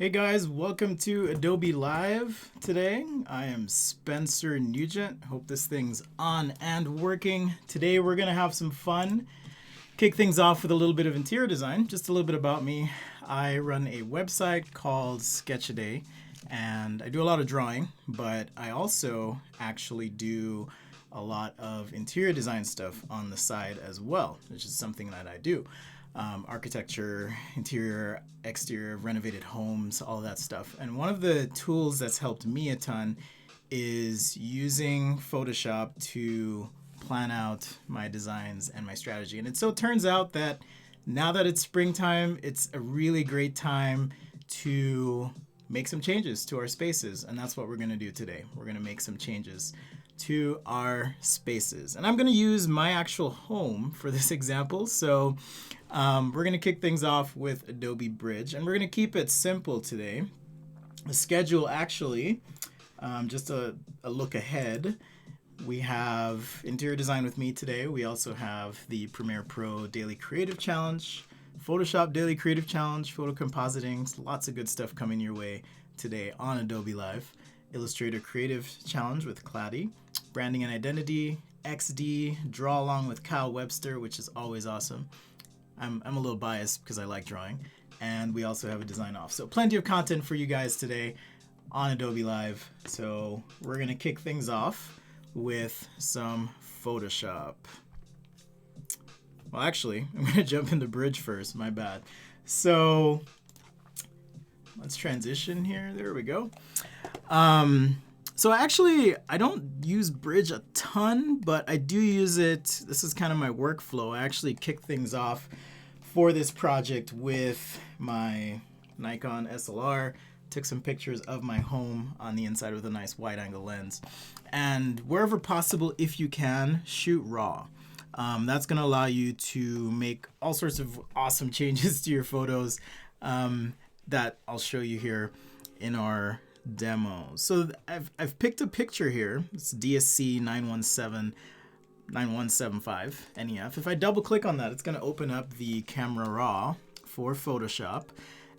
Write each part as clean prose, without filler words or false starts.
Hey guys, welcome to Adobe Live today. I am Spencer Nugent. Hope this thing's on and working. Today we're gonna have some fun. Kick things off with a little bit of interior design. Just a little bit about me. I run a website called Sketchaday and I do a lot of drawing, but I also actually do a lot of interior design stuff on the side as well, which is something that I do. Architecture, interior, exterior, renovated homes, all that stuff. And one of the tools that's helped me a ton is using Photoshop to plan out my designs and my strategy. And it so turns out that now that it's springtime, it's a really great time to make some changes to our spaces. And that's what we're gonna do today. We're gonna make some changes to our spaces. And I'm gonna use my actual home for this example. So we're gonna kick things off with Adobe Bridge, and we're gonna keep it simple today. The schedule actually, just a look ahead. We have interior design with me today. We also have the Premiere Pro Daily Creative Challenge, Photoshop Daily Creative Challenge, photo compositing, lots of good stuff coming your way today on Adobe Live. Illustrator Creative Challenge with Claddy, Branding and Identity, XD, Draw Along with Kyle Webster, which is always awesome. I'm a little biased because I like drawing. And we also have a design off. So plenty of content for you guys today on Adobe Live. So we're gonna kick things off with some Photoshop. Well, actually, I'm gonna jump into Bridge first, my bad. So let's transition here, there we go. So actually, I don't use Bridge a ton, but I do use it. This is kind of my workflow. I actually kick things off for this project with my Nikon SLR, took some pictures of my home on the inside with a nice wide angle lens. And wherever possible, if you can, shoot raw. That's gonna allow you to make all sorts of awesome changes to your photos that I'll show you here in our demo. So I've picked a picture here. It's DSC 9175 NEF. If I double click on that, it's going to open up the camera raw for Photoshop.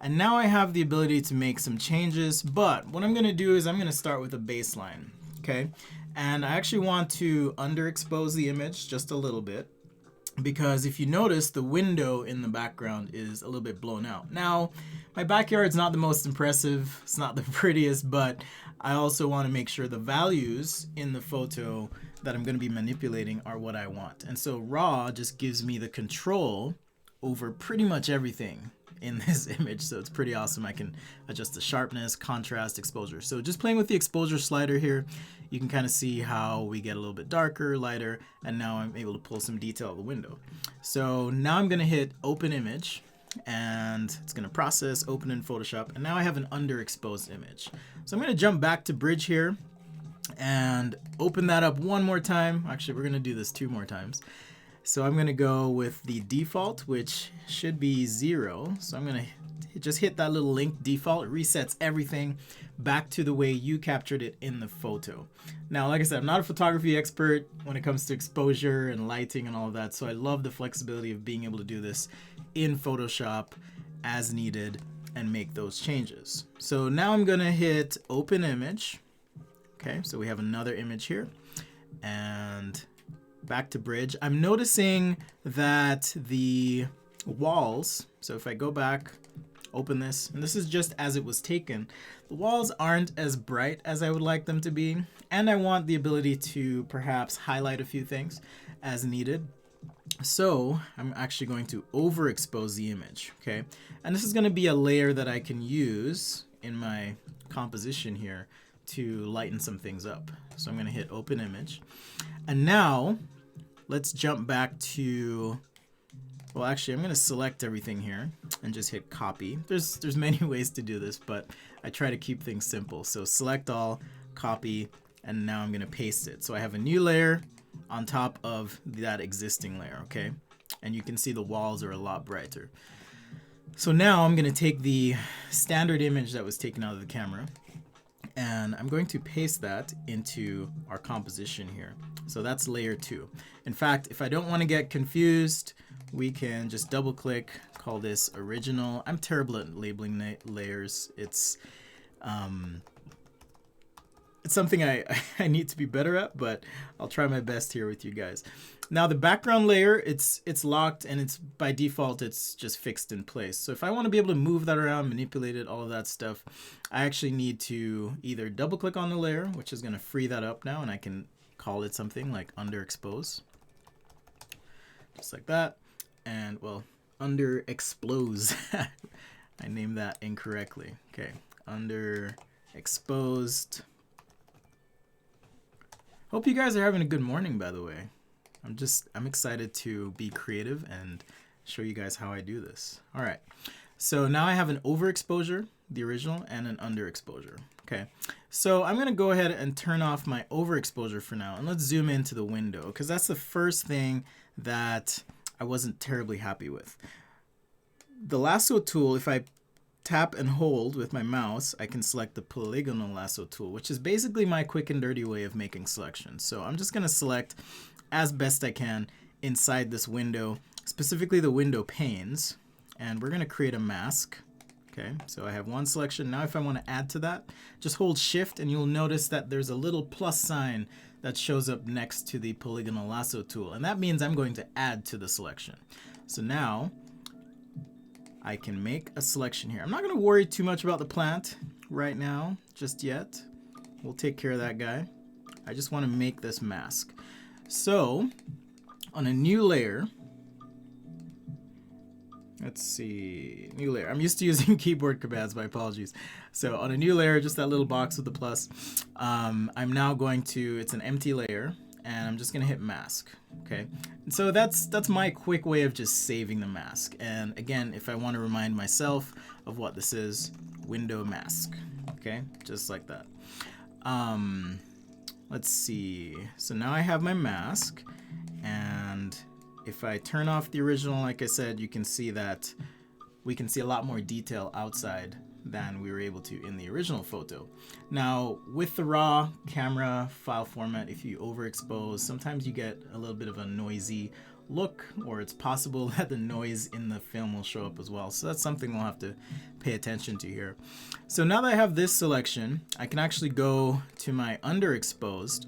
And now I have the ability to make some changes, but what I'm going to do is I'm going to start with a baseline. Okay. And I actually want to underexpose the image just a little bit, because if you notice, the window in the background is a little bit blown out. Now, my backyard's not the most impressive, it's not the prettiest, but I also want to make sure the values in the photo that I'm going to be manipulating are what I want. And so raw just gives me the control over pretty much everything in this image. So it's pretty awesome. I can adjust the sharpness, contrast, exposure. So just playing with the exposure slider here, you can kind of see how we get a little bit darker, lighter, and now I'm able to pull some detail out the window. So now I'm going to hit open image, and it's going to process, open in Photoshop, and now I have an underexposed image. So I'm going to jump back to Bridge here and open that up one more time. Actually, we're going to do this 2 more times. So I'm going to go with the default, which should be 0. So I'm going to just hit that little link default. It resets everything back to the way you captured it in the photo. Now, like I said, I'm not a photography expert when it comes to exposure and lighting and all of that. So I love the flexibility of being able to do this in Photoshop as needed and make those changes. So now I'm going to hit open image. Okay, so we have another image here. And back to Bridge. I'm noticing that the walls, so if I go back, open this, and this is just as it was taken, the walls aren't as bright as I would like them to be, and I want the ability to perhaps highlight a few things as needed. So I'm actually going to overexpose the image, okay? And this is going to be a layer that I can use in my composition here to lighten some things up. So I'm going to hit open image, and now let's jump back to, well, actually, I'm going to select everything here and just hit copy. There's many ways to do this, but I try to keep things simple. So select all, copy, and now I'm going to paste it. So I have a new layer on top of that existing layer, okay? And you can see the walls are a lot brighter. So now I'm going to take the standard image that was taken out of the camera, and I'm going to paste that into our composition here. So that's layer 2. In fact, if I don't want to get confused we can just double click, call this original. I'm terrible at labeling layers. It's something I need to be better at, but I'll try my best here with you guys. Now the background layer, it's locked, and it's by default it's just fixed in place. So if I want to be able to move that around, manipulate it, all of that stuff, I actually need to either double click on the layer, which is going to free that up now, and I can call it something like underexpose, just like that. And well, underexpose. I named that incorrectly. Okay, underexposed. Hope you guys are having a good morning, by the way. I'm excited to be creative and show you guys how I do this. All right, so now I have an overexposure, the original, and an underexposure. Okay, so I'm gonna go ahead and turn off my overexposure for now, and let's zoom into the window, because that's the first thing that I wasn't terribly happy with. The lasso tool, if I tap and hold with my mouse, I can select the polygonal lasso tool, which is basically my quick and dirty way of making selections. So I'm just gonna select as best I can inside this window, specifically the window panes, and we're gonna create a mask. Okay, so I have one selection. Now if I want to add to that, just hold shift and you'll notice that there's a little plus sign that shows up next to the polygonal lasso tool, and that means I'm going to add to the selection. So now I can make a selection here. I'm not going to worry too much about the plant right now, just yet. We'll take care of that guy. I just want to make this mask. So on a new layer, let's see, new layer. I'm used to using keyboard commands, my apologies. So on a new layer, just that little box with the plus, I'm now going to, it's an empty layer, and I'm just gonna hit mask, okay? And so that's my quick way of just saving the mask. And again, if I wanna remind myself of what this is, window mask, okay? Just like that. Let's see, so now I have my mask, and if I turn off the original, like I said, you can see that we can see a lot more detail outside than we were able to in the original photo. Now, with the raw camera file format, if you overexpose, sometimes you get a little bit of a noisy look, or it's possible that the noise in the film will show up as well. So that's something we'll have to pay attention to here. So now that I have this selection, I can actually go to my underexposed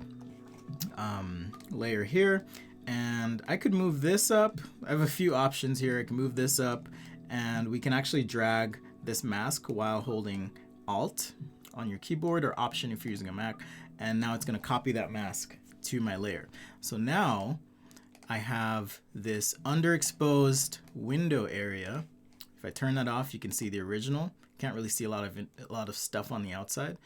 layer here, and I could move this up. I have a few options here. I can move this up, and we can actually drag this mask while holding Alt on your keyboard, or Option if you're using a Mac, and now it's going to copy that mask to my layer. So now I have this underexposed window area. If I turn that off, you can see the original. Can't really see a lot of stuff on the outside.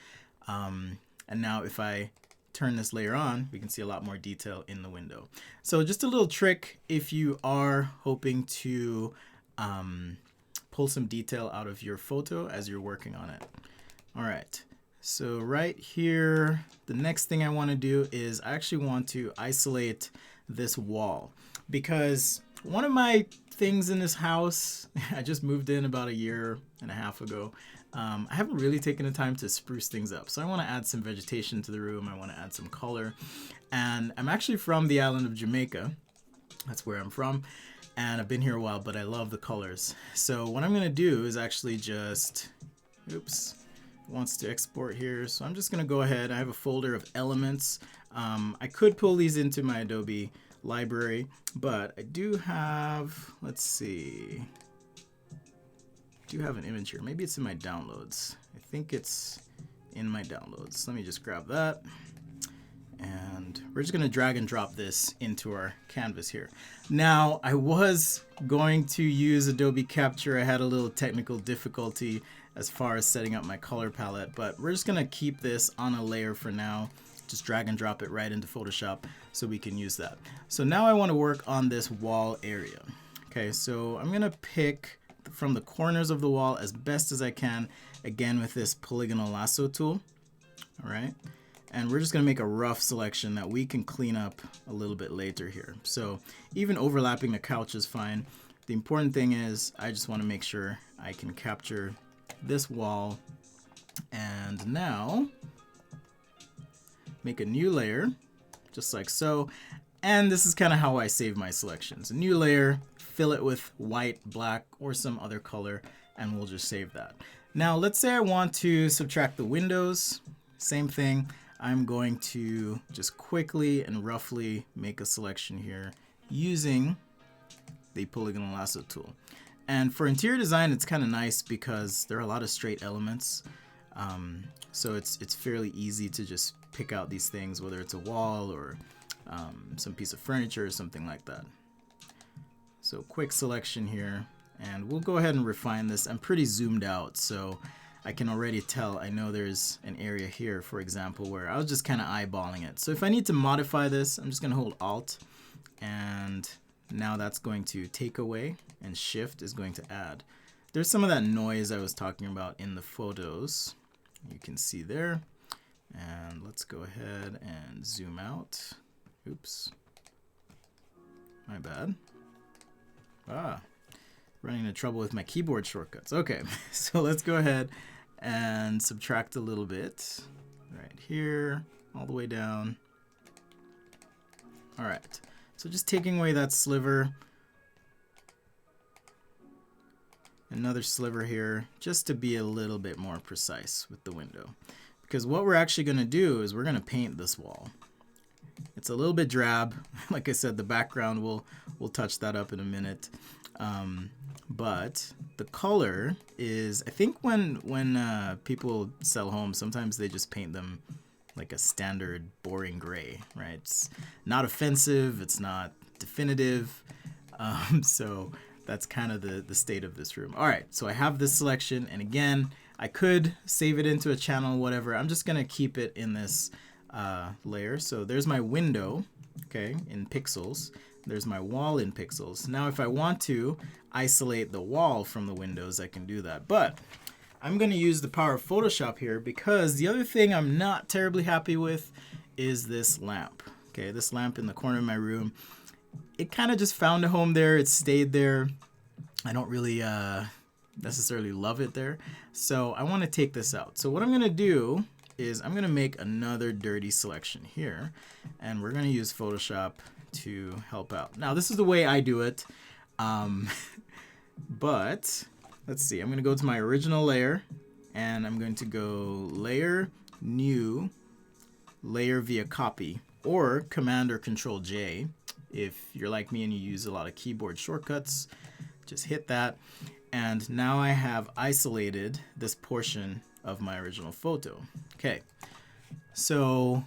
And now if I turn this layer on, we can see a lot more detail in the window. So just a little trick if you are hoping to pull some detail out of your photo as you're working on it. All right, so right here, the next thing I want to do is I actually want to isolate this wall, because one of my things in this house, I just moved in about a year and a half ago. I haven't really taken the time to spruce things up. So I want to add some vegetation to the room. I want to add some color. And I'm actually from the island of Jamaica. That's where I'm from. And I've been here a while, but I love the colors. So what I'm going to do is actually just, oops, it wants to export here. So I'm just going to go ahead. I have a folder of elements. I could pull these into my Adobe library, but I do have, let's see, I do have an image here. Maybe it's in my downloads. I think it's in my downloads. Let me just grab that. And we're just going to drag and drop this into our canvas here. Now, I was going to use Adobe Capture. I had a little technical difficulty as far as setting up my color palette, but we're just going to keep this on a layer for now. Just drag and drop it right into Photoshop so we can use that. So now I want to work on this wall area. Okay, so I'm going to pick from the corners of the wall as best as I can, again with this polygonal lasso tool. All right. And we're just going to make a rough selection that we can clean up a little bit later here. So even overlapping the couch is fine. The important thing is I just want to make sure I can capture this wall. And now make a new layer, just like so. And this is kind of how I save my selections. A new layer, fill it with white, black, or some other color, and we'll just save that. Now, let's say I want to subtract the windows. Same thing. I'm going to just quickly and roughly make a selection here using the polygonal lasso tool. And for interior design, it's kind of nice because there are a lot of straight elements. So it's fairly easy to just pick out these things, whether it's a wall or some piece of furniture or something like that. So quick selection here, and we'll go ahead and refine this. I'm pretty zoomed out, so I can already tell. I know there's an area here, for example, where I was just kind of eyeballing it. So if I need to modify this, I'm just going to hold Alt, and now that's going to take away, and Shift is going to add. There's some of that noise I was talking about in the photos. You can see there. And let's go ahead and zoom out. Oops. My bad. Running into trouble with my keyboard shortcuts. Okay, so let's go ahead and subtract a little bit right here, all the way down. All right, so just taking away that sliver. Another sliver here, just to be a little bit more precise with the window. Because what we're actually going to do is we're going to paint this wall. It's a little bit drab. Like I said, the background, we'll touch that up in a minute. But the color is, I think when people sell homes, sometimes they just paint them like a standard boring gray, right? It's not offensive, it's not definitive. So that's kind of the state of this room. All right, so I have this selection, and again, I could save it into a channel, whatever. I'm just gonna keep it in this layer. So there's my window, okay, in pixels. There's my wall in pixels. Now if I want to isolate the wall from the windows, I can do that. But I'm gonna use the power of Photoshop here, because the other thing I'm not terribly happy with is this lamp. Okay, this lamp in the corner of my room. It kind of just found a home there. It stayed there. I don't really necessarily love it there. So I want to take this out. So what I'm going to do is I'm going to make another dirty selection here. And we're going to use Photoshop to help out. Now, this is the way I do it. But let's see. I'm going to go to my original layer. And I'm going to go Layer, New, Layer via Copy. Or Command or Control J. If you're like me and you use a lot of keyboard shortcuts, just hit that. And now I have isolated this portion of my original photo. Okay, so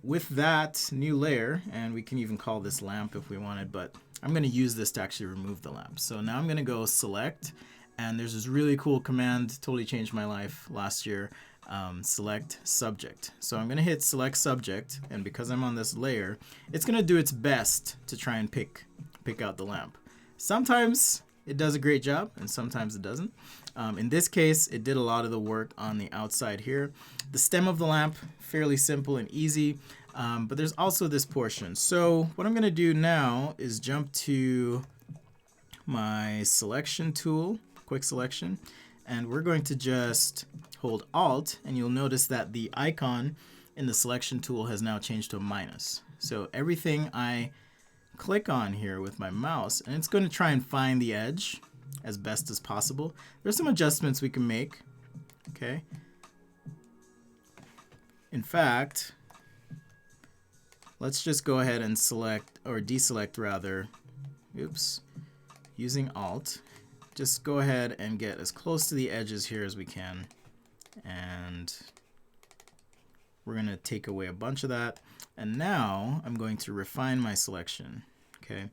with that new layer, and we can even call this lamp if we wanted, but I'm going to use this to actually remove the lamp. So now I'm going to go Select, and there's this really cool command, totally changed my life last year. Select subject. So I'm going to hit select subject, and because I'm on this layer, it's going to do its best to try and pick out the lamp. Sometimes it does a great job, and sometimes it doesn't. In this case, it did a lot of the work on the outside here. The stem of the lamp, fairly simple and easy, but there's also this portion. So what I'm going to do now is jump to my selection tool, quick selection, and we're going to just hold Alt, and you'll notice that the icon in the selection tool has now changed to a minus. So everything I click on here with my mouse, and it's going to try and find the edge as best as possible. There's some adjustments we can make, okay? In fact, let's just go ahead and select, or deselect rather, oops, using Alt. Just go ahead and get as close to the edges here as we can. And we're going to take away a bunch of that. And now I'm going to refine my selection. Okay,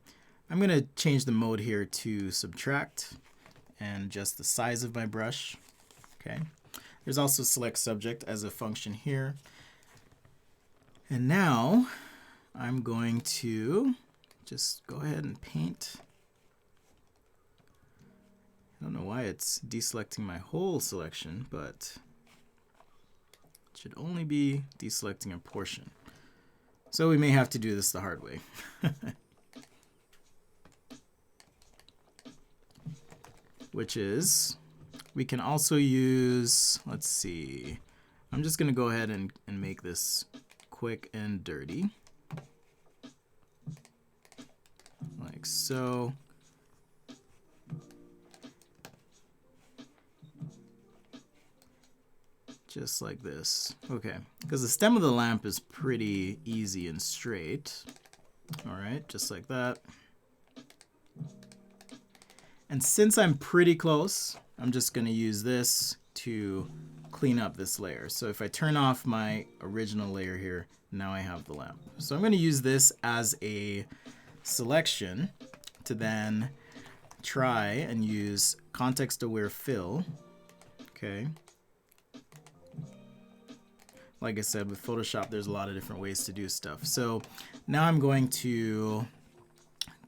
I'm going to change the mode here to subtract and adjust the size of my brush. Okay, there's also select subject as a function here. And now I'm going to just go ahead and paint. I don't know why it's deselecting my whole selection, but it should only be deselecting a portion. So we may have to do this the hard way. Which is, we can also use, let's see, I'm just going to go ahead and make this quick and dirty. Like so. just like this. Okay, because the stem of the lamp is pretty easy and straight. All right, just like that. And since I'm pretty close, I'm just going to use this to clean up this layer. So if I turn off my original layer here, now I have the lamp. So I'm going to use this as a selection to then try and use context-aware fill. Okay. Like I said, with Photoshop, there's a lot of different ways to do stuff. So now I'm going to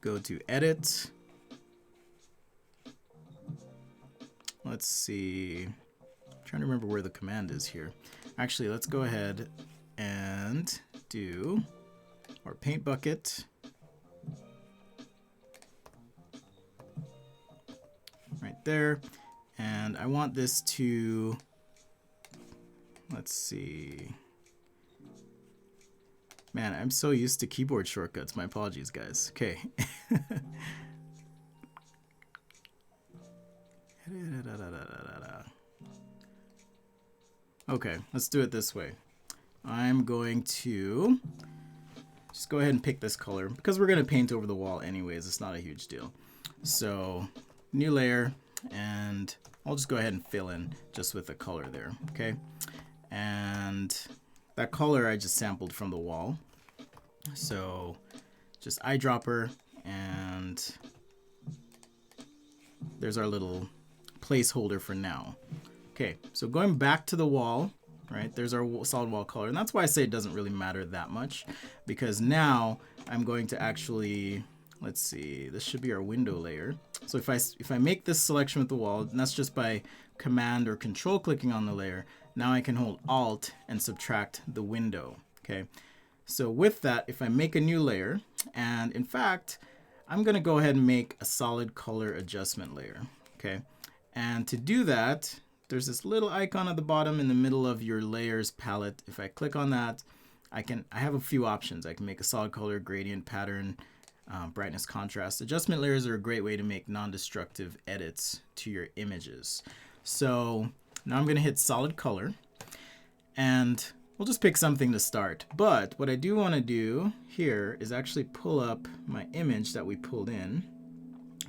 go to Edit. Let's see. I'm trying to remember where the command is here. Actually, let's go ahead and do our paint bucket. Right there. And I want this to, let's see. Man, I'm so used to keyboard shortcuts. My apologies, guys. Okay. Okay, let's do it this way. I'm going to just go ahead and pick this color because we're going to paint over the wall anyways. It's not a huge deal. So, new layer, and I'll just go ahead and fill in just with the color there, okay? And that color I just sampled from the wall. So, just eyedropper, and there's our little placeholder for now. Okay, so going back to the wall, right, there's our solid wall color, and that's why I say it doesn't really matter that much, because now I'm going to actually, let's see, this should be our window layer. So if I make this selection with the wall, and that's just by command or control clicking on the layer, now I can hold Alt and subtract the window, okay? So with that, if I make a new layer, and in fact, I'm gonna go ahead and make a solid color adjustment layer, okay? And to do that, there's this little icon at the bottom in the middle of your layers palette. If I click on that, I have a few options. I can make a solid color, gradient, pattern, brightness, contrast. Adjustment layers are a great way to make non-destructive edits to your images. So now I'm gonna hit solid color, and we'll just pick something to start. But what I do wanna do here is actually pull up my image that we pulled in,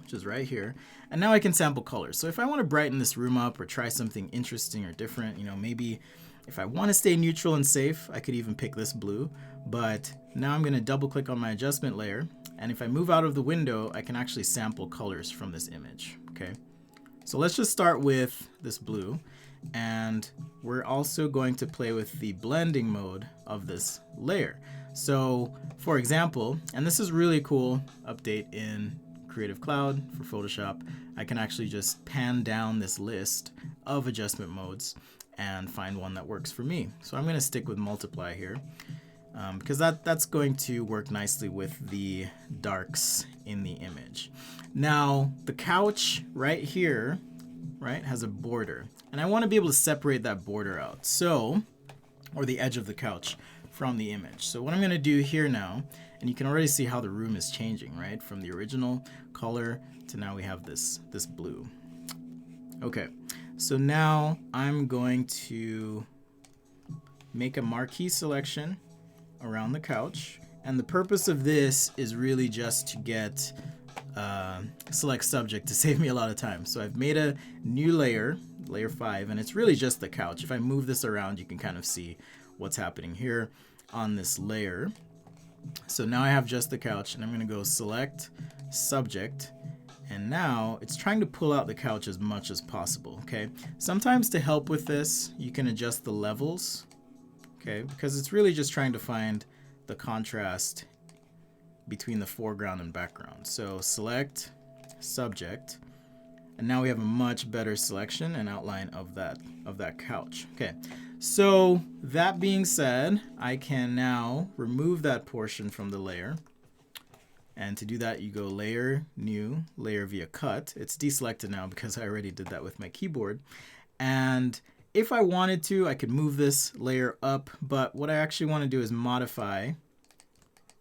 which is right here. And now I can sample colors. So if I want to brighten this room up or try something interesting or different, you know, maybe if I want to stay neutral and safe, I could even pick this blue. But now I'm going to double click on my adjustment layer. And if I move out of the window, I can actually sample colors from this image. Okay. So let's just start with this blue. And we're also going to play with the blending mode of this layer. So for example, and this is really cool update in Creative Cloud for Photoshop, I can actually just pan down this list of adjustment modes and find one that works for me. So I'm going to stick with multiply here because that's going to work nicely with the darks in the image. Now the couch right here, right, has a border, and I want to be able to separate that border out, so, or the edge of the couch from the image. So what I'm going to do here now, and you can already see how the room is changing, right? From the original color to now we have this blue. Okay, so now I'm going to make a marquee selection around the couch. And the purpose of this is really just to get select subject to save me a lot of time. So I've made a new layer, layer 5, and it's really just the couch. If I move this around, you can kind of see what's happening here on this layer. So now I have just the couch, and I'm going to go select subject, and now it's trying to pull out the couch as much as possible. Okay, sometimes to help with this you can adjust the levels, okay, because it's really just trying to find the contrast between the foreground and background. So select subject, and now we have a much better selection and outline of that couch. Okay, so that being said, I can now remove that portion from the layer. And to do that, you go layer, new, layer via cut. It's deselected now because I already did that with my keyboard. And if I wanted to, I could move this layer up, but what I actually want to do is modify,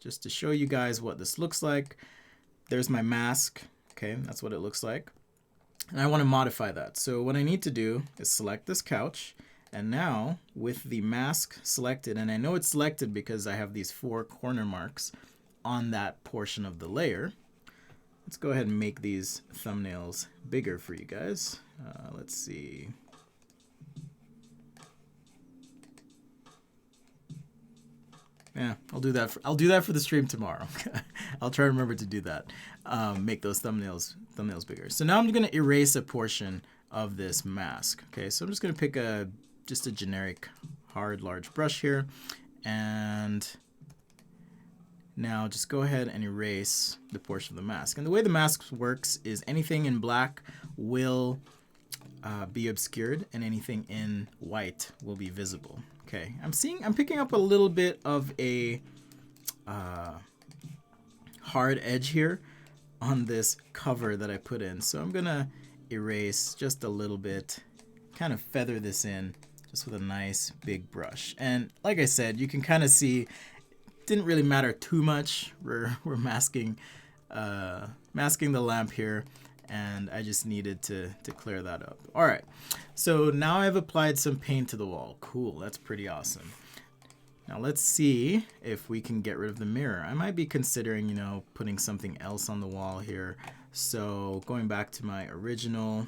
just to show you guys what this looks like. There's my mask, okay, that's what it looks like. And I want to modify that. So what I need to do is select this couch, And now with the mask selected, and I know it's selected because I have these 4 corner marks on that portion of the layer. Let's go ahead and make these thumbnails bigger for you guys. Let's see. Yeah, I'll do that for the stream tomorrow. I'll try to remember to do that. Make those thumbnails bigger. So now I'm going to erase a portion of this mask. Okay, so I'm just going to pick just a generic hard large brush here, and now just go ahead and erase the portion of the mask. And the way the mask works is anything in black will be obscured, and anything in white will be visible. Okay, I'm picking up a little bit of a hard edge here on this cover that I put in. So I'm gonna erase just a little bit, kind of feather this in just with a nice big brush. And like I said, you can kind of see it didn't really matter too much. We're masking the lamp here, and I just needed to clear that up. All right, so now I've applied some paint to the wall. Cool, that's pretty awesome. Now let's see if we can get rid of the mirror. I might be considering, putting something else on the wall here. So going back to my original,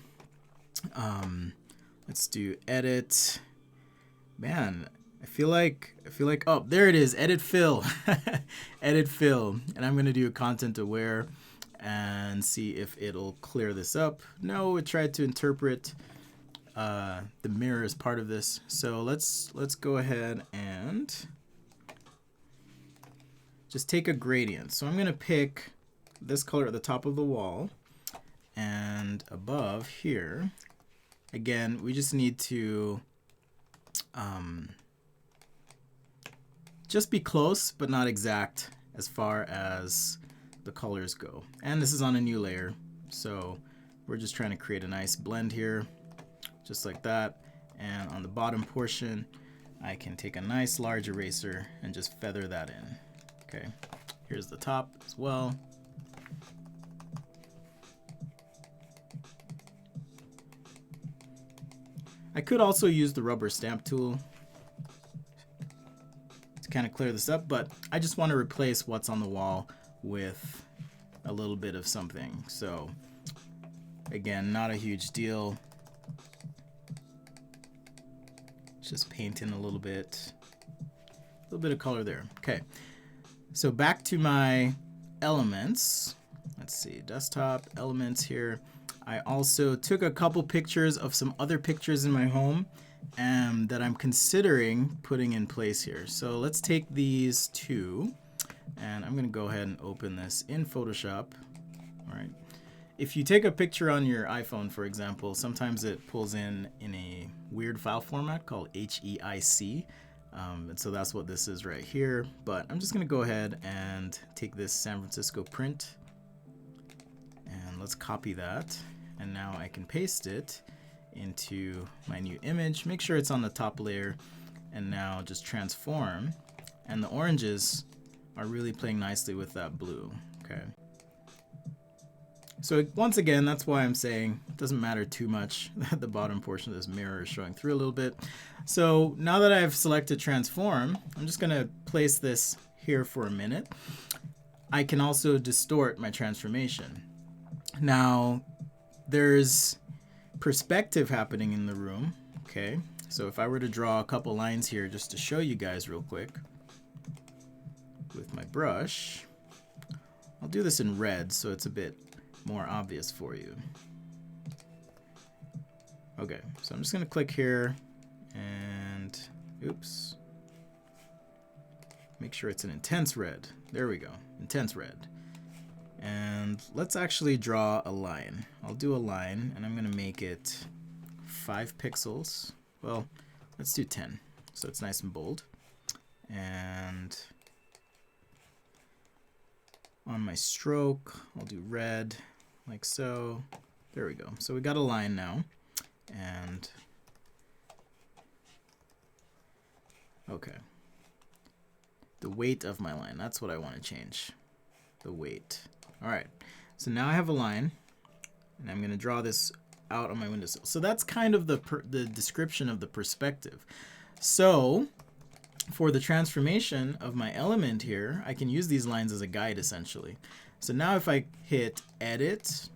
let's do edit. Man, I feel like, oh, there it is, edit fill, edit fill. And I'm gonna do content aware and see if it'll clear this up. No, it tried to interpret the mirror as part of this. So let's go ahead and just take a gradient. So I'm gonna pick this color at the top of the wall, and above here, again, we just need to just be close but not exact as far as the colors go. And this is on a new layer, so we're just trying to create a nice blend here, just like that. And on the bottom portion, I can take a nice large eraser and just feather that in. Okay, here's the top as well. I could also use the rubber stamp tool to kind of clear this up, but I just want to replace what's on the wall with a little bit of something. So again, not a huge deal. Just paint in a little bit of color there. Okay, so back to my elements. Let's see, desktop elements here. I also took a couple pictures of some other pictures in my home that I'm considering putting in place here. So let's take these two, and I'm gonna go ahead and open this in Photoshop. All right. If you take a picture on your iPhone, for example, sometimes it pulls in a weird file format called HEIC. And so that's what this is right here. But I'm just gonna go ahead and take this San Francisco print, and let's copy that. And now I can paste it into my new image. Make sure it's on the top layer, and now just transform. And the oranges are really playing nicely with that blue. Okay. So once again, that's why I'm saying it doesn't matter too much that the bottom portion of this mirror is showing through a little bit. So now that I've selected transform, I'm just gonna place this here for a minute. I can also distort my transformation. Now, there's perspective happening in the room. Okay, so if I were to draw a couple lines here just to show you guys real quick with my brush, I'll do this in red so it's a bit more obvious for you. Okay, so I'm just gonna click here and oops, make sure it's an intense red. There we go, intense red. And let's actually draw a line. I'll do a line, and I'm gonna make it 5 pixels. Well, let's do 10, so it's nice and bold. And on my stroke, I'll do red, like so. There we go. So we got a line now. And okay, the weight of my line, that's what I want to change, the weight. All right, so now I have a line, and I'm going to draw this out on my windowsill. So that's kind of the description of the perspective. So for the transformation of my element here, I can use these lines as a guide essentially. So now if I hit Edit,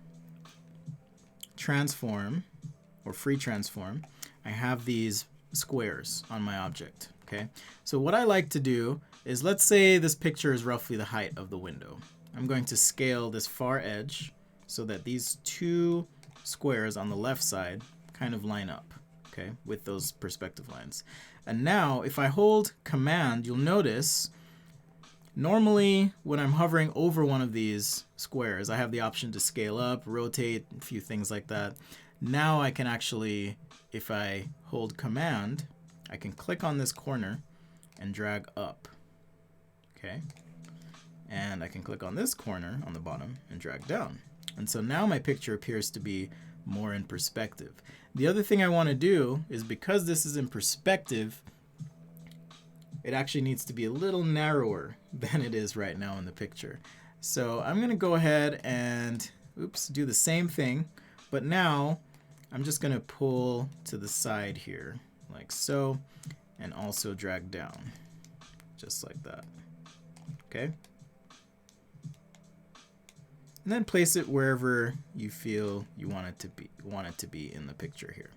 Transform, or Free Transform, I have these squares on my object. Okay. So what I like to do is, let's say this picture is roughly the height of the window. I'm going to scale this far edge so that these two squares on the left side kind of line up, okay, with those perspective lines. And now if I hold Command, you'll notice normally when I'm hovering over one of these squares, I have the option to scale up, rotate, a few things like that. Now I can actually, if I hold Command, I can click on this corner and drag up, okay? And I can click on this corner on the bottom and drag down. And so now my picture appears to be more in perspective. The other thing I want to do is, because this is in perspective, it actually needs to be a little narrower than it is right now in the picture. So I'm going to go ahead and do the same thing, but now I'm just going to pull to the side here like so, and also drag down just like that. Okay? And then place it wherever you feel you want it to be in the picture here.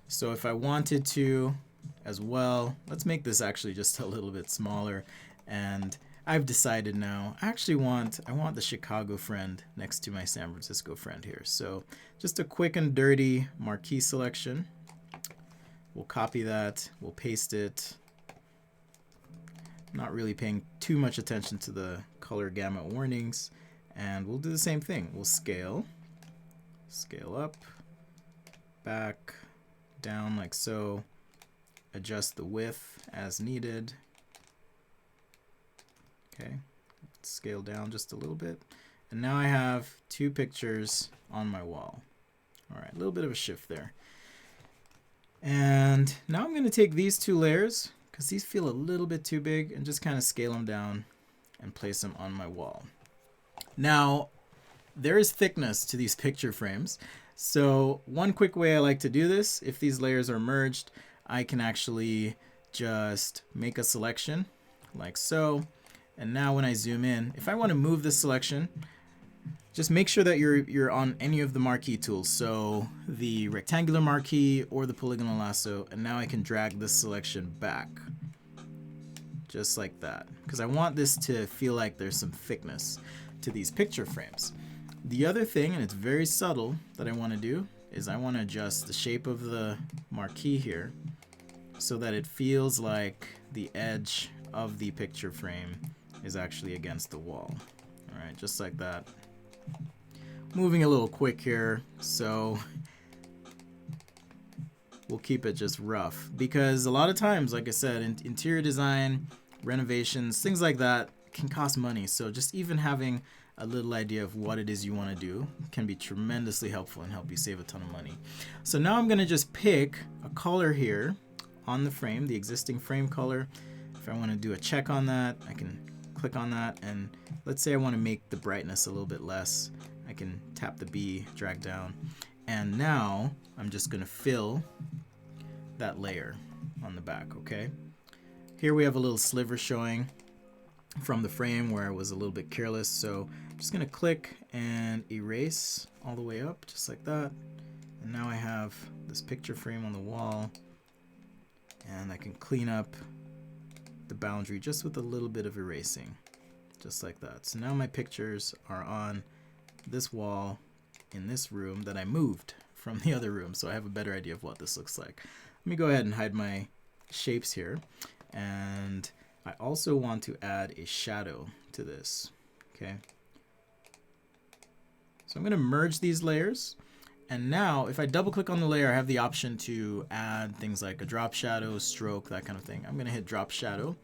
So if I wanted to as well, let's make this actually just a little bit smaller, and I've decided now I want the Chicago friend next to my San Francisco friend here. So just a quick and dirty marquee selection. We'll copy that, we'll paste it. Not really paying too much attention to the color gamut warnings. And we'll do the same thing. We'll scale up, back, down like so, adjust the width as needed. Okay, scale down just a little bit. And now I have two pictures on my wall. All right, a little bit of a shift there. And now I'm going to take these two layers, because these feel a little bit too big, and just kind of scale them down and place them on my wall. Now, there is thickness to these picture frames. So one quick way I like to do this, if these layers are merged, I can actually just make a selection like so. And now when I zoom in, if I want to move this selection, just make sure that you're on any of the marquee tools. So the rectangular marquee or the polygonal lasso. And now I can drag this selection back just like that, because I want this to feel like there's some thickness to these picture frames. The other thing, and it's very subtle, that I want to do is I want to adjust the shape of the marquee here so that it feels like the edge of the picture frame is actually against the wall. All right, just like that. Moving a little quick here, so we'll keep it just rough, because a lot of times, like I said, interior design, renovations, things like that can cost money. So just even having a little idea of what it is you want to do can be tremendously helpful and help you save a ton of money. So now I'm going to just pick a color here on the frame, the existing frame color. If I want to do a check on that, I can click on that, and let's say I want to make the brightness a little bit less. I can tap the B, drag down, and now I'm just going to fill that layer on the back. Okay, here we have a little sliver showing from the frame where I was a little bit careless, so I'm just going to click and erase all the way up just like that. And now I have this picture frame on the wall, and I can clean up the boundary just with a little bit of erasing just like that. So now my pictures are on this wall in this room that I moved from the other room, so I have a better idea of what this looks like. Let me go ahead and hide my shapes here, and I also want to add a shadow to this. Okay, so I'm going to merge these layers, and now if I double click on the layer, I have the option to add things like a drop shadow, stroke, that kind of thing. I'm going to hit drop shadow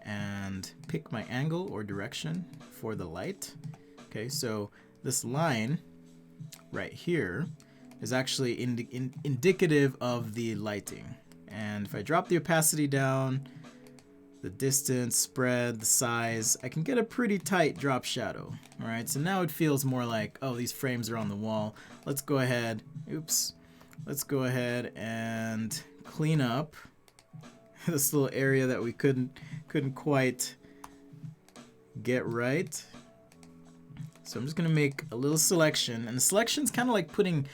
and pick my angle or direction for the light. Okay, so this line right here is actually indicative of the lighting. And if I drop the opacity down, the distance, spread, the size, I can get a pretty tight drop shadow. All right, so now it feels more like, oh, these frames are on the wall. Let's go ahead, oops. Let's go ahead and clean up this little area that we couldn't quite get right. So I'm just gonna make a little selection, and the selection's kind of like putting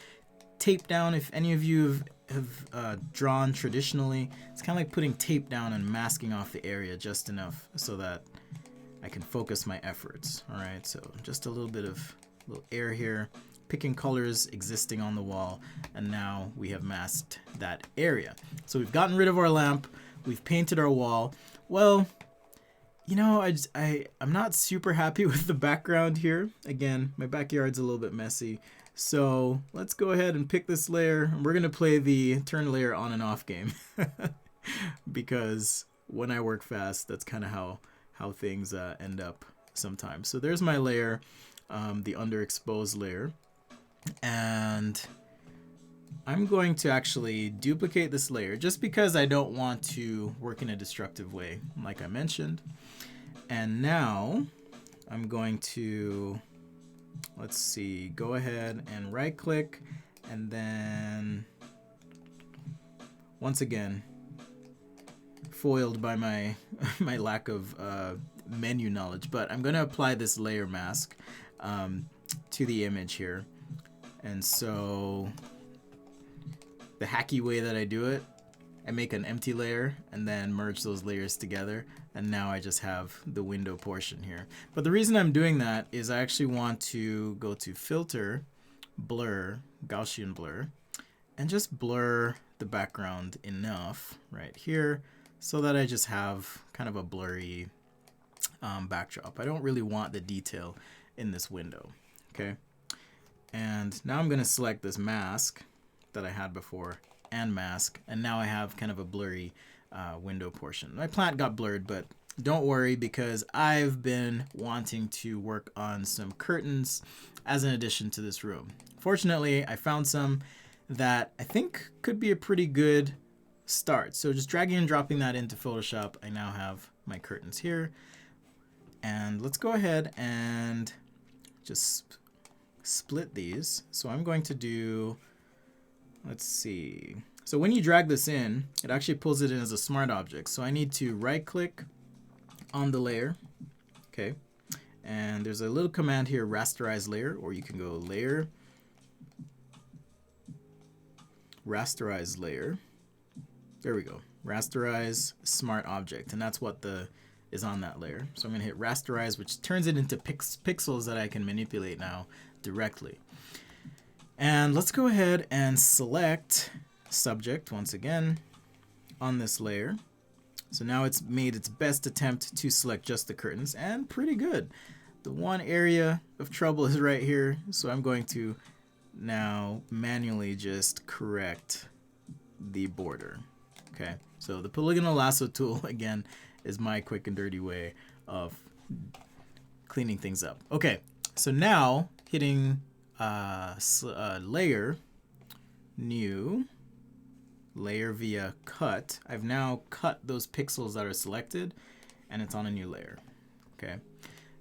tape down. If any of you have drawn traditionally, it's kind of like putting tape down and masking off the area just enough so that I can focus my efforts. All right, so just a little bit of little air here, picking colors existing on the wall, and now we have masked that area. So we've gotten rid of our lamp, we've painted our wall. Well, you know, I'm not super happy with the background here. Again, my backyard's a little bit messy. So let's go ahead and pick this layer, and we're gonna play the turn layer on and off game because when I work fast, that's kind of how things end up sometimes. So there's my layer, the underexposed layer, and I'm going to actually duplicate this layer just because I don't want to work in a destructive way, like I mentioned. And now I'm going to, let's see, go ahead and right click, and then once again, foiled by my my lack of menu knowledge, but I'm going to apply this layer mask to the image here. And so the hacky way that I do it, I make an empty layer and then merge those layers together, and now I just have the window portion here. But the reason I'm doing that is I actually want to go to Filter, Blur, Gaussian Blur, and just blur the background enough right here so that I just have kind of a blurry backdrop. I don't really want the detail in this window, okay? And now I'm going to select this mask that I had before and mask, and now I have kind of a blurry window portion. My plant got blurred, but don't worry, because I've been wanting to work on some curtains as an addition to this room. Fortunately, I found some that I think could be a pretty good start. So just dragging and dropping that into Photoshop, I now have my curtains here. And let's go ahead and just split these. So I'm going to do, let's see. So when you drag this in, it actually pulls it in as a smart object. So I need to right click on the layer, okay? And there's a little command here, rasterize layer, or you can go layer, rasterize layer. There we go, rasterize smart object, and that's what is on that layer. So I'm gonna hit rasterize, which turns it into pixels that I can manipulate now directly. And let's go ahead and select subject once again on this layer. So now it's made its best attempt to select just the curtains, and pretty good. The one area of trouble is right here, so I'm going to now manually just correct the border. Okay, so the polygonal lasso tool again is my quick and dirty way of cleaning things up. Okay, so now hitting layer, new, layer via cut. I've now cut those pixels that are selected, and it's on a new layer. Okay,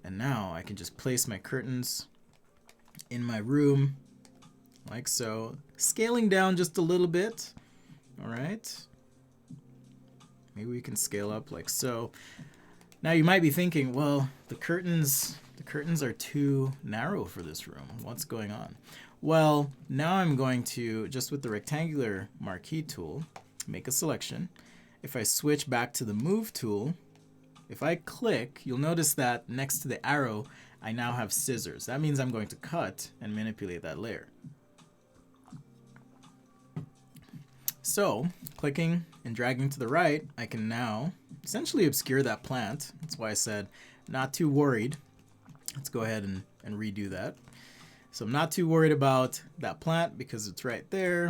and now I can just place my curtains in my room like so, scaling down just a little bit. All right, maybe we can scale up like so. Now you might be thinking, well, the curtains are too narrow for this room. What's going on? Well, now I'm going to, just with the rectangular marquee tool, make a selection. If I switch back to the move tool, if I click, you'll notice that next to the arrow, I now have scissors. That means I'm going to cut and manipulate that layer. So, clicking and dragging to the right, I can now essentially obscure that plant. That's why I said not too worried. Let's go ahead and redo that. So I'm not too worried about that plant because it's right there.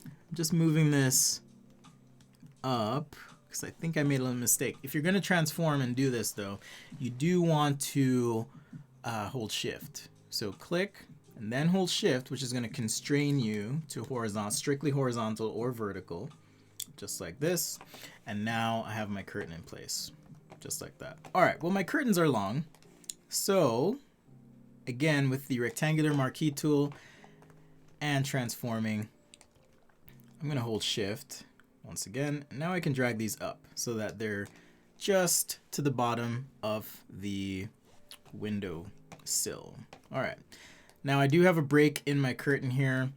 I'm just moving this up because I think I made a little mistake. If you're going to transform and do this though, you do want to hold shift. So click and then hold shift, which is going to constrain you to horizontal, strictly horizontal or vertical, just like this. And now I have my curtain in place. just like that. All right, well, my curtains are long. So again, with the rectangular marquee tool and transforming, I'm gonna hold shift once again. And now I can drag these up so that they're just to the bottom of the window sill. All right, now I do have a break in my curtain here.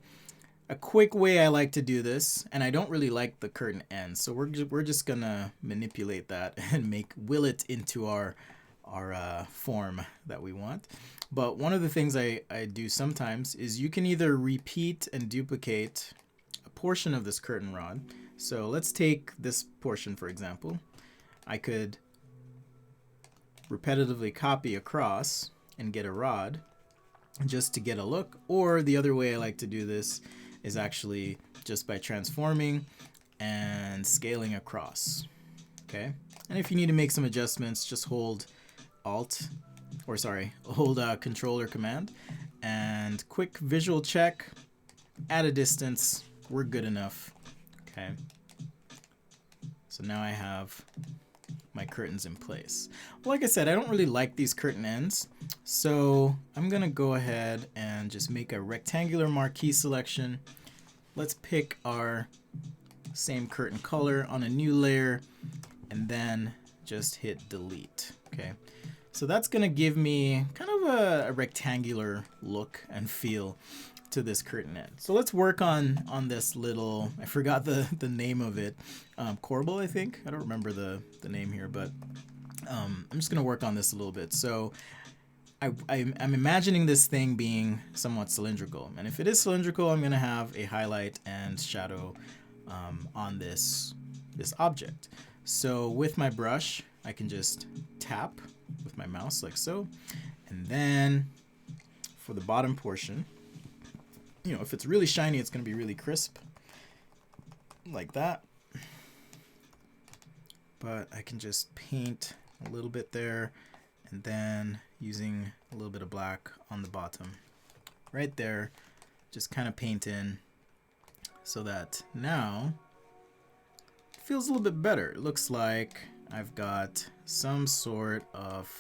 A quick way I like to do this, and I don't really like the curtain ends, so we're just gonna manipulate that and will it into our form that we want. But one of the things I do sometimes is you can either repeat and duplicate a portion of this curtain rod. So let's take this portion, for example. I could repetitively copy across and get a rod just to get a look, or the other way I like to do this is actually just by transforming and scaling across. Okay, and if you need to make some adjustments, just hold Control or Command, and quick visual check at a distance. We're good enough. Okay, so now I have my curtains in place. Like I said, I don't really like these curtain ends, so I'm gonna go ahead and just make a rectangular marquee selection. Let's pick our same curtain color on a new layer and then just hit delete. Okay, so that's gonna give me kind of a rectangular look and feel to this curtain end. So let's work on this little, I forgot the name of it, corbel, I think. I don't remember the name here, but I'm just gonna work on this a little bit. So I'm imagining this thing being somewhat cylindrical, and if it is cylindrical, I'm gonna have a highlight and shadow on this object. So with my brush, I can just tap with my mouse like so, and then for the bottom portion, you know, if it's really shiny, it's going to be really crisp, like that. But I can just paint a little bit there, and then using a little bit of black on the bottom, right there, just kind of paint in so that now it feels a little bit better. It looks like I've got some sort of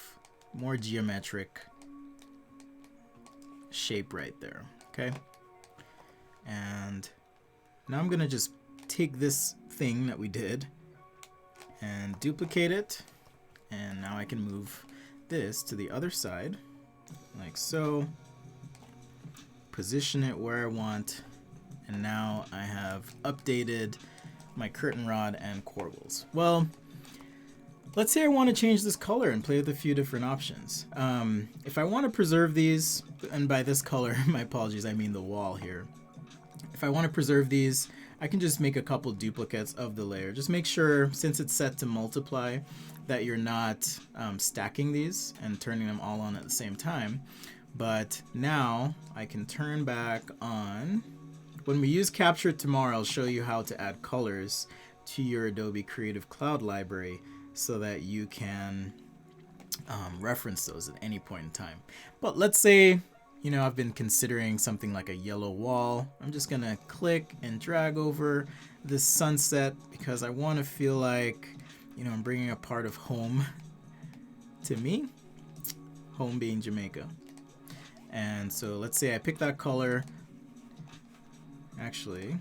more geometric shape right there. Okay. And now I'm gonna just take this thing that we did and duplicate it, and now I can move this to the other side like so, position it where I want, and now I have updated my curtain rod and corbels. Well, let's say I want to change this color and play with a few different options. If I want to preserve these, and by this color, my apologies, I mean the wall here. If I want to preserve these, I can just make a couple duplicates of the layer. Just make sure, since it's set to multiply, that you're not stacking these and turning them all on at the same time. But now I can turn back on. When we use Capture tomorrow, I'll show you how to add colors to your Adobe Creative Cloud library so that you can reference those at any point in time. But let's say, you know, I've been considering something like a yellow wall. I'm just gonna click and drag over this sunset because I want to feel like, you know, I'm bringing a part of home to me, home being Jamaica. And so let's say I pick that color. Actually,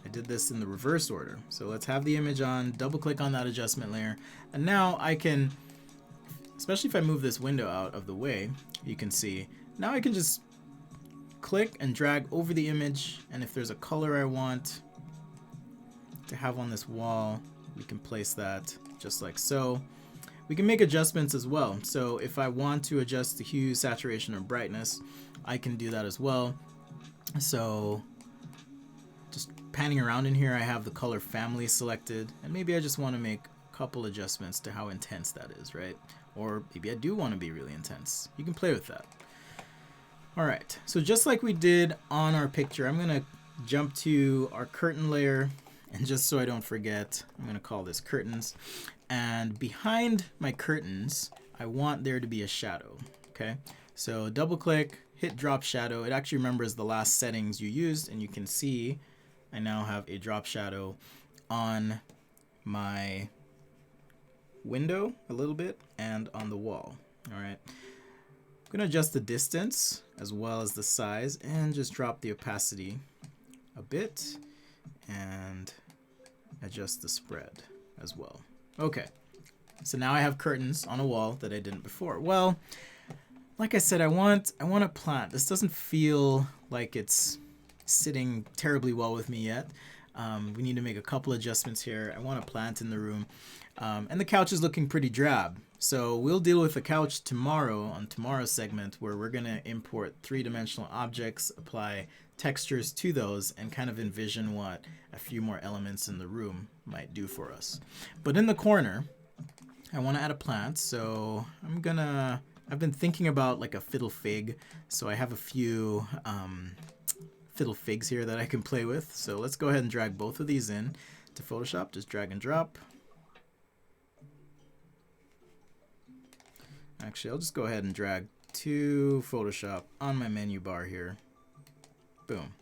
I did this in the reverse order. So let's have the image on, double click on that adjustment layer, and now I can, especially if I move this window out of the way, you can see now I can just click and drag over the image, and if there's a color I want to have on this wall, we can place that just like so. We can make adjustments as well. So if I want to adjust the hue, saturation, or brightness, I can do that as well. So just panning around in here, I have the color family selected, and maybe I just want to make a couple adjustments to how intense that is, right? Or maybe I do want to be really intense. You can play with that. All right, so just like we did on our picture, I'm gonna jump to our curtain layer, and just so I don't forget, I'm gonna call this curtains. And behind my curtains, I want there to be a shadow, okay? So double click, hit drop shadow. It actually remembers the last settings you used, and you can see I now have a drop shadow on my window a little bit and on the wall. All right. I'm going to adjust the distance as well as the size and just drop the opacity a bit and adjust the spread as well. Okay. So now I have curtains on a wall that I didn't before. Well, like I said, I want a plant. This doesn't feel like it's sitting terribly well with me yet. We need to make a couple adjustments here. I want a plant in the room. And the couch is looking pretty drab. So we'll deal with the couch tomorrow on tomorrow's segment, where we're going to import three-dimensional objects, apply textures to those, and kind of envision what a few more elements in the room might do for us. But in the corner, I want to add a plant. So I've been thinking about like a fiddle fig. So I have a few fiddle figs here that I can play with. So let's go ahead and drag both of these in to Photoshop. Just drag and drop. Actually, I'll just go ahead and drag to Photoshop on my menu bar here. Boom.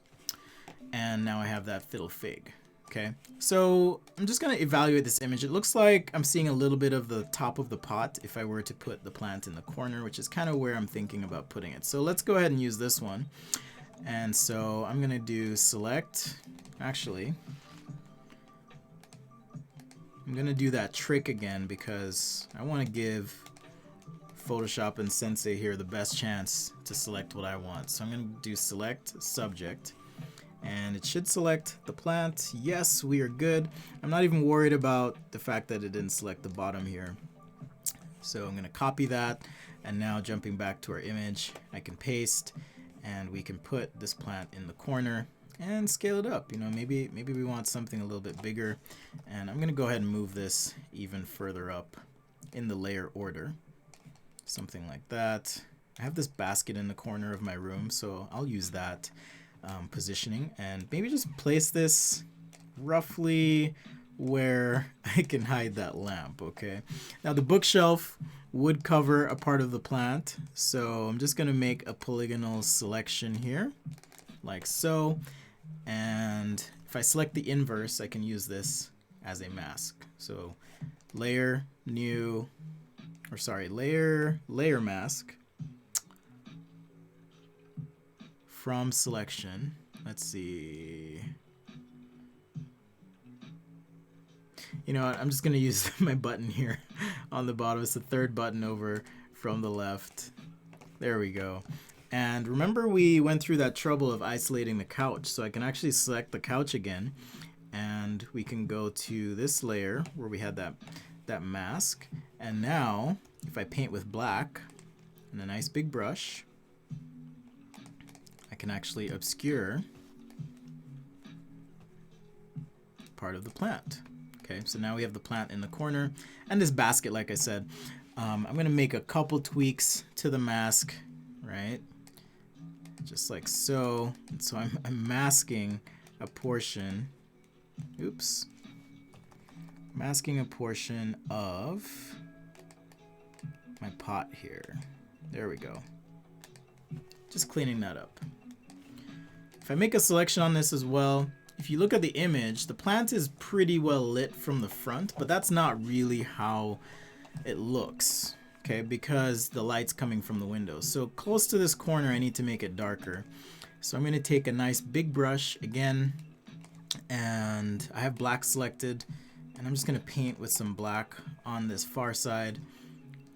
And now I have that fiddle fig. Okay, so I'm just going to evaluate this image. It looks like I'm seeing a little bit of the top of the pot if I were to put the plant in the corner, which is kind of where I'm thinking about putting it. So let's go ahead and use this one. And so I'm going to do select. Actually, I'm going to do that trick again because I want to give Photoshop and Sensei here the best chance to select what I want. So I'm going to do select subject, and it should select the plant. Yes, we are good. I'm not even worried about the fact that it didn't select the bottom here. So I'm going to copy that, and now jumping back to our image, I can paste, and we can put this plant in the corner and scale it up. You know, maybe we want something a little bit bigger, and I'm going to go ahead and move this even further up in the layer order. Something like that. I have this basket in the corner of my room, so I'll use that positioning and maybe just place this roughly where I can hide that lamp. Okay, now the bookshelf would cover a part of the plant, so I'm just going to make a polygonal selection here like so, and if I select the inverse, I can use this as a mask. So layer, new, or sorry, layer mask from selection. Let's see. You know what? I'm just going to use my button here on the bottom. It's the third button over from the left. There we go. And remember, we went through that trouble of isolating the couch. So I can actually select the couch again, and we can go to this layer where we had that mask. And now, if I paint with black and a nice big brush, I can actually obscure part of the plant. Okay, so now we have the plant in the corner and this basket, like I said. I'm going to make a couple tweaks to the mask, right? Just like so. And so I'm masking a portion. Oops. Masking a portion of my pot here. There we go. Just cleaning that up. If I make a selection on this as well, if you look at the image, the plant is pretty well lit from the front, but that's not really how it looks, okay, because the light's coming from the window. So close to this corner, I need to make it darker. So I'm going to take a nice big brush again, and I have black selected, and I'm just going to paint with some black on this far side,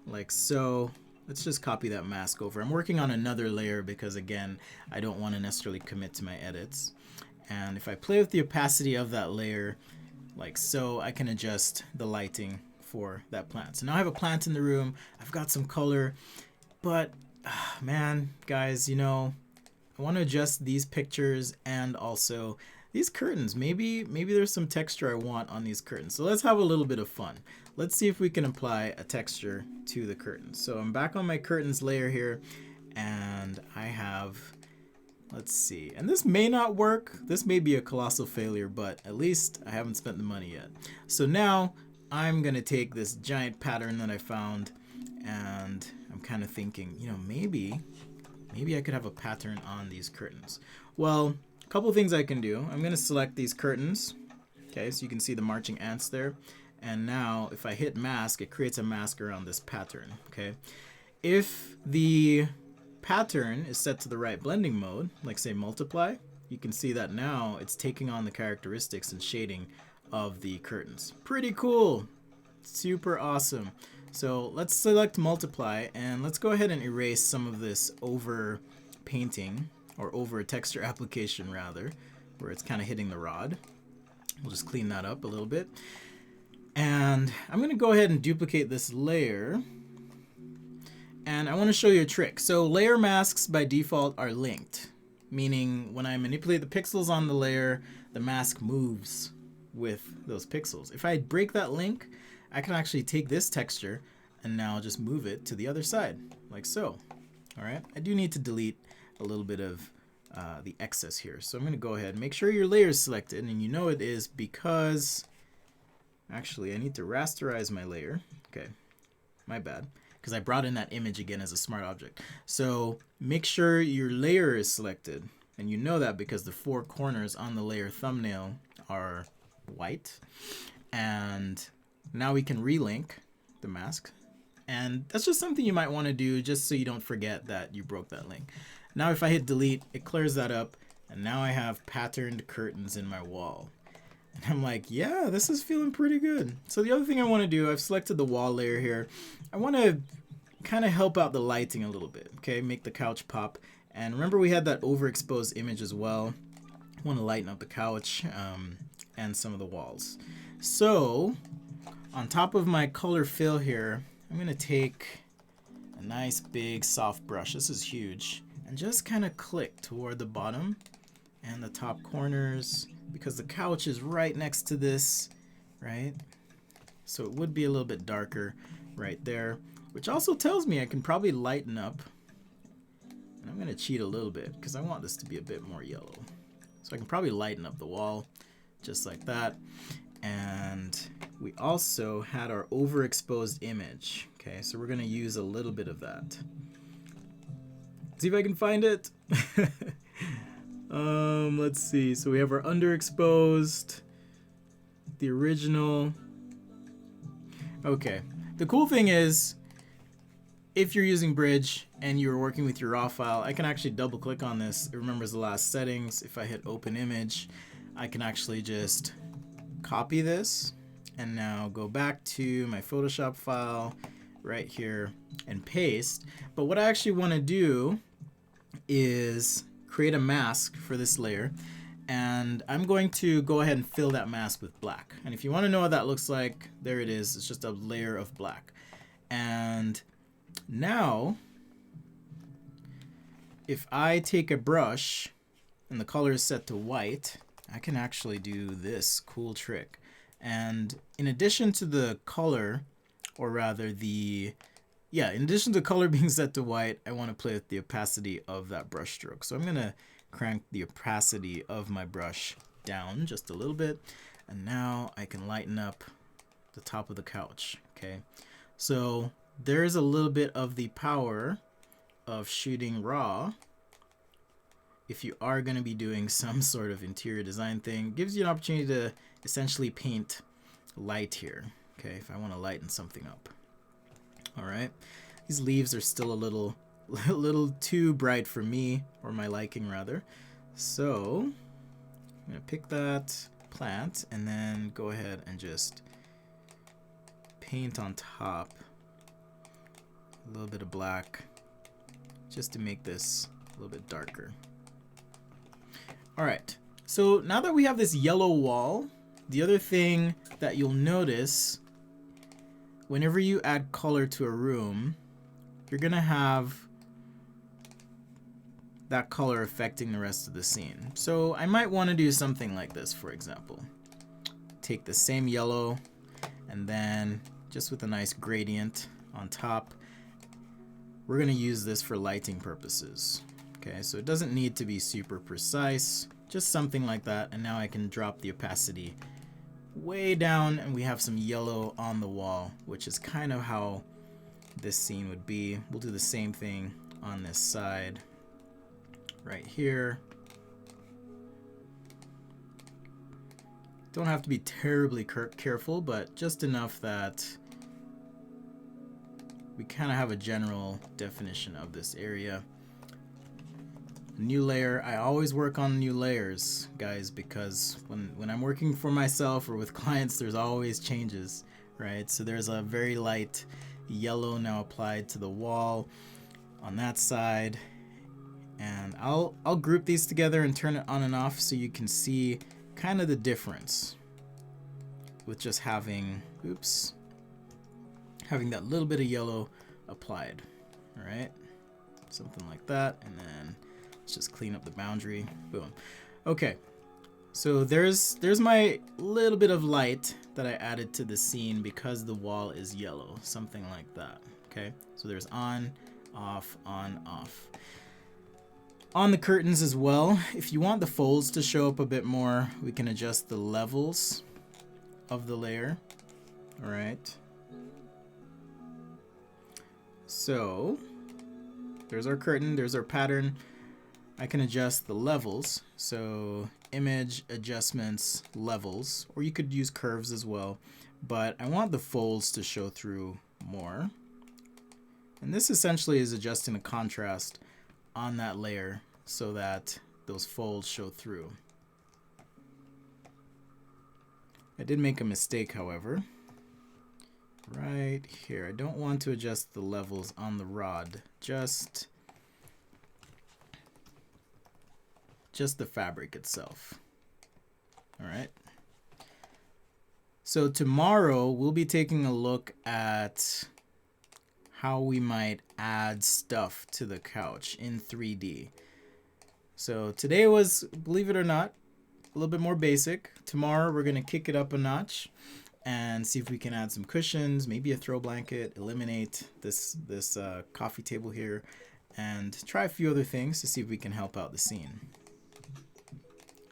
like so. Let's just copy that mask over. I'm working on another layer because, again, I don't want to necessarily commit to my edits. And if I play with the opacity of that layer, like so, I can adjust the lighting for that plant. So now I have a plant in the room. I've got some color, but man, guys, you know, I want to adjust these pictures and also these curtains. Maybe there's some texture I want on these curtains. So let's have a little bit of fun. Let's see if we can apply a texture to the curtains. So I'm back on my curtains layer here, and I have, let's see, and this may not work. This may be a colossal failure, but at least I haven't spent the money yet. So now I'm gonna take this giant pattern that I found, and I'm kind of thinking, you know, maybe I could have a pattern on these curtains. Well, a couple things I can do. I'm gonna select these curtains. Okay, so you can see the marching ants there. And now if I hit mask, it creates a mask around this pattern. Okay. If the pattern is set to the right blending mode, like say multiply, you can see that now it's taking on the characteristics and shading of the curtains. Pretty cool. Super awesome. So let's select multiply and let's go ahead and erase some of this over painting, or over texture application rather, where it's kind of hitting the rod. We'll just clean that up a little bit. And I'm going to go ahead and duplicate this layer. And I want to show you a trick. So layer masks by default are linked, meaning when I manipulate the pixels on the layer, the mask moves with those pixels. If I break that link, I can actually take this texture and now just move it to the other side, like so. All right, I do need to delete a little bit of the excess here. So I'm going to go ahead and make sure your layer is selected, and you know it is because, actually I need to rasterize my layer. Okay, my bad, because I brought in that image again as a smart object. So make sure your layer is selected, and you know that because the four corners on the layer thumbnail are white. And now we can relink the mask, and that's just something you might want to do just so you don't forget that you broke that link. Now if I hit delete, it clears that up, and now I have patterned curtains in my wall. And I'm like, yeah, this is feeling pretty good. So the other thing I want to do, I've selected the wall layer here. I want to kind of help out the lighting a little bit, okay? Make the couch pop. And remember we had that overexposed image as well. I want to lighten up the couch and some of the walls. So on top of my color fill here, I'm going to take a nice big soft brush. This is huge. And just kind of click toward the bottom and the top corners, because the couch is right next to this, right? So it would be a little bit darker right there, which also tells me I can probably lighten up. And I'm going to cheat a little bit because I want this to be a bit more yellow. So I can probably lighten up the wall just like that. And we also had our overexposed image. Okay, so we're going to use a little bit of that. See if I can find it. Let's see. So we have our underexposed, the original. Okay. The cool thing is, if you're using Bridge and you're working with your raw file, I can actually double click on this. It remembers the last settings. If I hit open image, I can actually just copy this and now go back to my Photoshop file right here and paste. But what I actually want to do is create a mask for this layer, and I'm going to go ahead and fill that mask with black. And if you want to know what that looks like, there it is. It's just a layer of black. And now if I take a brush and the color is set to white, I can actually do this cool trick. And in addition to the color, or rather in addition to color being set to white, I want to play with the opacity of that brush stroke. So I'm going to crank the opacity of my brush down just a little bit. And now I can lighten up the top of the couch. Okay, so there's a little bit of the power of shooting raw. If you are going to be doing some sort of interior design thing, it gives you an opportunity to essentially paint light here. Okay, if I want to lighten something up. All right, these leaves are still a little too bright for me, or my liking rather. So I'm gonna pick that plant and then go ahead and just paint on top a little bit of black, just to make this a little bit darker. All right, so now that we have this yellow wall, the other thing that you'll notice whenever you add color to a room, you're gonna have that color affecting the rest of the scene. So I might want to do something like this, for example. Take the same yellow and then just with a nice gradient on top, we're gonna use this for lighting purposes. Okay, so it doesn't need to be super precise, just something like that. And now I can drop the opacity way down and we have some yellow on the wall, which is kind of how this scene would be. We'll do the same thing on this side right here. Don't have to be terribly careful, but just enough that we kind of have a general definition of this area. New layer. I always work on new layers, guys, because when I'm working for myself or with clients, there's always changes, right? So there's a very light yellow now applied to the wall on that side, and I'll group these together and turn it on and off so you can see kind of the difference with just having, having that little bit of yellow applied. All right, something like that, and then let's just clean up the boundary. Boom. Okay, so there's my little bit of light that I added to the scene because the wall is yellow, something like that. Okay, so there's on, off, on, off. On the curtains as well, if you want the folds to show up a bit more, we can adjust the levels of the layer. All right. So there's our curtain, there's our pattern. I can adjust the levels. So image, adjustments, levels, or you could use curves as well. But I want the folds to show through more. And this essentially is adjusting the contrast on that layer so that those folds show through. I did make a mistake, however. Right here, I don't want to adjust the levels on the rod, just the fabric itself. All right. So tomorrow we'll be taking a look at how we might add stuff to the couch in 3D. So today was, believe it or not, a little bit more basic. Tomorrow we're gonna kick it up a notch and see if we can add some cushions, maybe a throw blanket, eliminate this coffee table here, and try a few other things to see if we can help out the scene.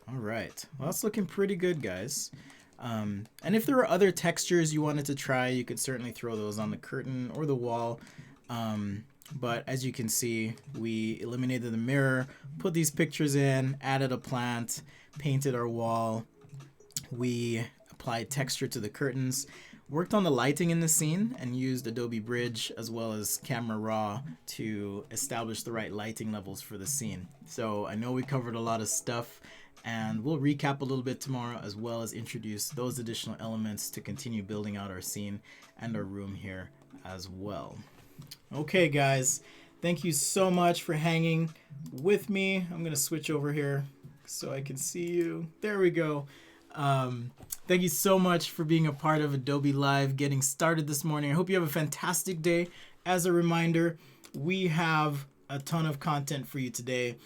All right, well, that's looking pretty good, guys. And if there are other textures you wanted to try, you could certainly throw those on the curtain or the wall. But as you can see, we eliminated the mirror, put these pictures in, added a plant, painted our wall. We applied texture to the curtains, worked on the lighting in the scene, and used Adobe Bridge as well as Camera Raw to establish the right lighting levels for the scene. So I know we covered a lot of stuff, and we'll recap a little bit tomorrow as well as introduce those additional elements to continue building out our scene and our room here as well. Okay, guys, thank you so much for hanging with me. I'm gonna switch over here so I can see you. There we go. Thank you so much for being a part of Adobe Live, getting started this morning. I hope you have a fantastic day. As a reminder, we have a ton of content for you today.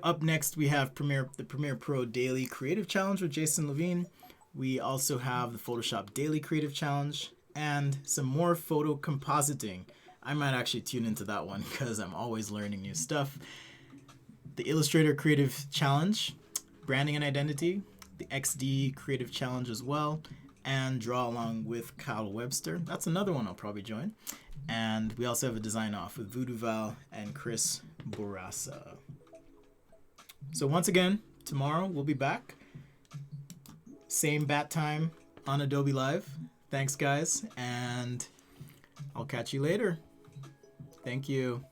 Up next, we have the Premiere Pro Daily Creative Challenge with Jason Levine. We also have the Photoshop Daily Creative Challenge and some more photo compositing. I might actually tune into that one because I'm always learning new stuff. The Illustrator Creative Challenge, Branding and Identity, the XD Creative Challenge as well, and Draw Along with Kyle Webster. That's another one I'll probably join. And we also have a Design Off with Voodoo Val and Chris Bourassa. So once again, tomorrow we'll be back. Same bat time on Adobe Live. Thanks, guys, and I'll catch you later. Thank you.